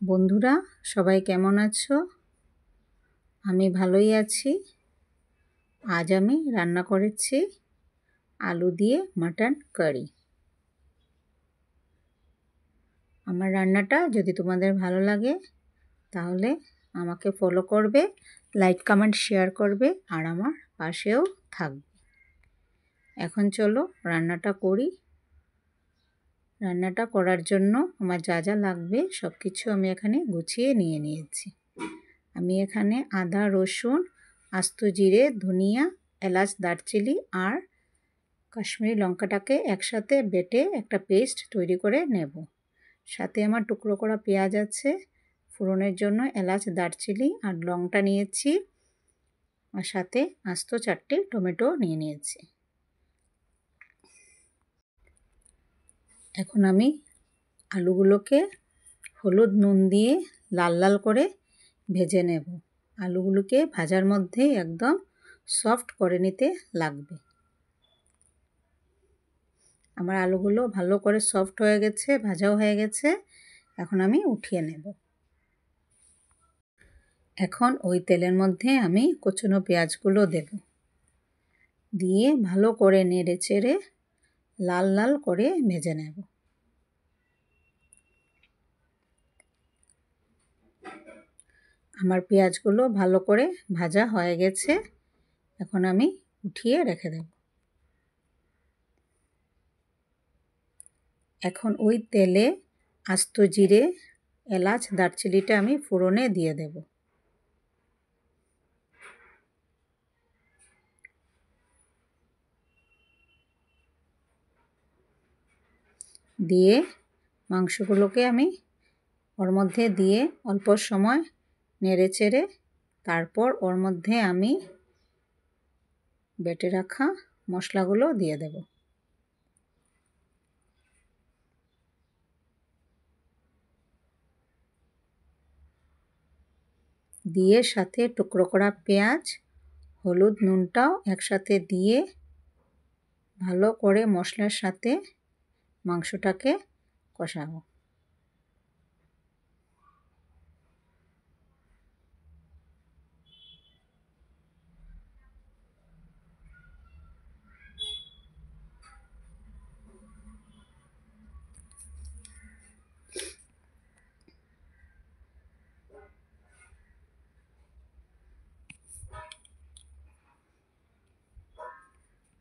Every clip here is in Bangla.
বন্ধুরা সবাই কেমন আছো? আমি ভালোই আছি। আজ আমি রান্না করেছি আলু দিয়ে মাটন কারি। আমার রান্নাটা যদি তোমাদের ভালো লাগে তাহলে আমাকে ফলো করবে, লাইক কমেন্ট শেয়ার করবে আর আমার পাশেও থাকবে। এখন চলো রান্নাটা করি। রান্নাটা করার জন্য আমার যা যা লাগবে সব কিছু আমি এখানে গুছিয়ে নিয়েছি। আমি এখানে আদা, রসুন, আস্ত জিরে, ধনিয়া, এলাচ, দারচিনি আর কাশ্মীরি লঙ্কাটাকে একসাথে বেটে একটা পেস্ট তৈরি করে নেব। সাথে আমার টুকরো করা পেঁয়াজ আছে, ফোড়নের জন্য এলাচ, দারচিনি আর লংটা নিয়েছি, আর সাথে আস্ত 4টে টমেটো নিয়েছি। এখন আমি আলুগুলোকে হলুদ নুন দিয়ে লাল লাল করে ভেজে নেব। আলুগুলোকে ভাজার মধ্যে একদম সফট করে নিতে লাগবে। আমার আলুগুলো ভালো করে সফট হয়ে গেছে, ভাজাও হয়ে গেছে। এখন আমি উঠিয়ে নেব। এখন ওই তেলের মধ্যে আমি কুচনো পেঁয়াজগুলো দেব, দিয়ে ভালো করে নেড়ে চেড়ে লাল লাল করে ভেজে নেব। আমার পেঁয়াজগুলো ভালো করে ভাজা হয়ে গেছে। এখন আমি উঠিয়ে রেখে দেব। এখন ওই তেলে আস্ত জিরে, এলাচ, দারচিনিটা আমি ফোড়নে দিয়ে দেব। দিয়ে মাংসগুলোকে আমি ওর মধ্যে দিয়ে অল্প সময় নেড়ে চেড়ে তারপর ওর মধ্যে আমি বেটে রাখা মশলাগুলো দিয়ে দেব। দিয়ে সাথে টুকরো করা পেঁয়াজ, হলুদ, নুনটাও একসাথে দিয়ে ভালো করে মশলার সাথে মাংসটাকে কষাবো।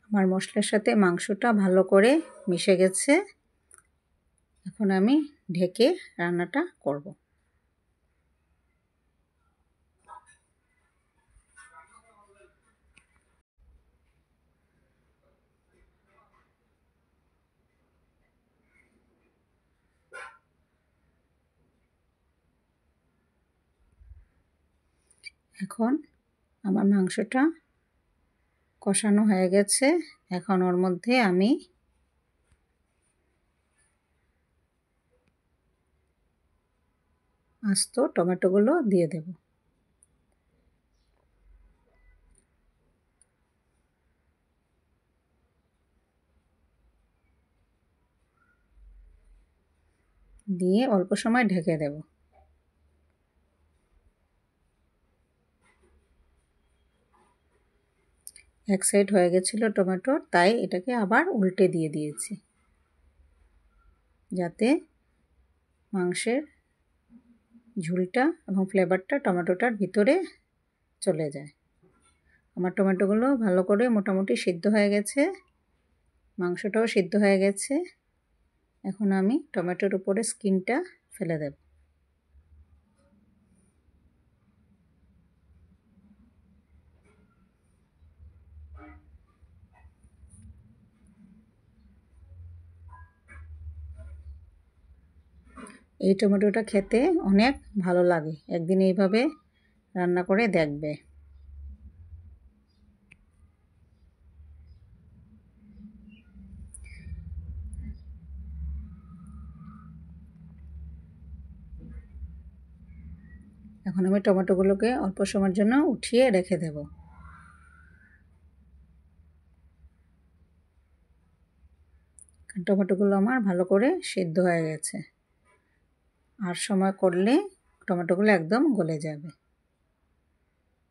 আমার মশলার সাথে মাংসটা ভালো করে মিশে গেছে। এখন আমি ঢেকে রান্নাটা করব। এখন আমার মাংসটা কষানো হয়ে গেছে। এখন ওর মধ্যে আমি আস্ত টমেটোগুলো দিয়ে দেব। দিয়ে অল্প সময় ঢেকে দেব। এক সাইড হয়ে গেছিলো টমেটোর, তাই এটাকে আবার উল্টে দিয়ে দিয়েছি যাতে মাংসের ঝুলটা এবং ফ্লেভারটা টমেটোটার ভিতরে চলে যায়। আমার টমেটোগুলো ভালো করে মোটামুটি সিদ্ধ হয়ে গেছে, মাংসটাও সিদ্ধ হয়ে গেছে। এখন আমি টমেটোর উপরে স্কিনটা ফেলে দেব। এই টমেটোটা খেতে অনেক ভালো লাগে, একদিন এইভাবে রান্না করে দেখবে। এখন আমি টমেটোগুলোকে অল্প সময়ের জন্য উঠিয়ে রেখে দেব। টমেটোগুলো আমার ভালো করে সিদ্ধ হয়ে গেছে। আর সময় করলে টমেটোগুলো একদম গলে যাবে।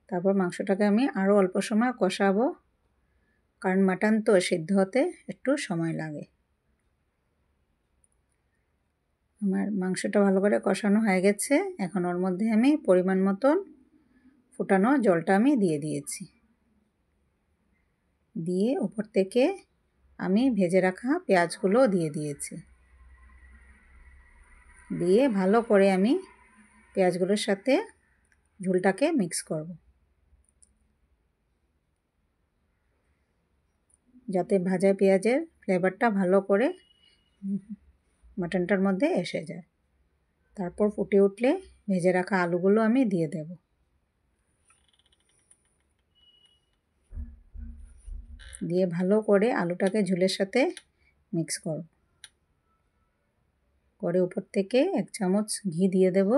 তারপর মাংসটাকে আমি আরও অল্প সময় কষাবো, কারণ মাটন তো সিদ্ধ হতে একটু সময় লাগে। আমার মাংসটা ভালো করে কষানো হয়ে গেছে। এখন ওর মধ্যে আমি পরিমাণ মতন ফুটানো জলটা আমি দিয়ে দিয়েছি। দিয়ে উপর থেকে আমি ভেজে রাখা পেঁয়াজগুলো দিয়ে দিয়েছি। দিয়ে ভালো করে আমি পেঁয়াজগুলোর সাথে ঝোলটাকে মিক্স করব, যাতে ভাজা পেঁয়াজের ফ্লেভারটা ভালো করে মাটনটার মধ্যে এসে যায়। তারপর ফুটে উঠলে ভেজে রাখা আলুগুলো আমি দিয়ে দেব। দিয়ে ভালো করে আলুটাকে ঝোলের সাথে মিক্স করব। করে উপর থেকে 1 চামচ ঘি দিয়ে দেব।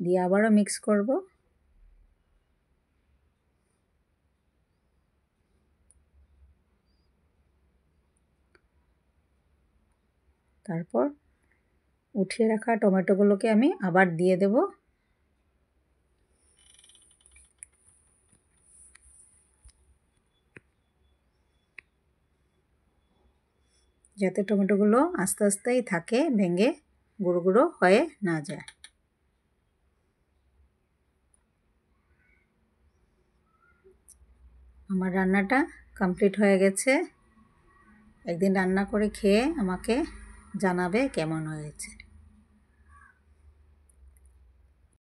দিয়ে আবারও মিক্স করব। তারপর উঠিয়ে রাখা টমেটোগুলোকে আমি আবার দিয়ে দেব। যাতে টমেটোগুলো আস্তে আস্তেই থাকে, ভেঙে গুঁড়ো গুঁড়ো হয়ে না যায়। আমার রান্নাটা কমপ্লিট হয়ে গেছে। একদিন রান্না করে খেয়ে আমাকে জানাবে কেমন হয়েছে।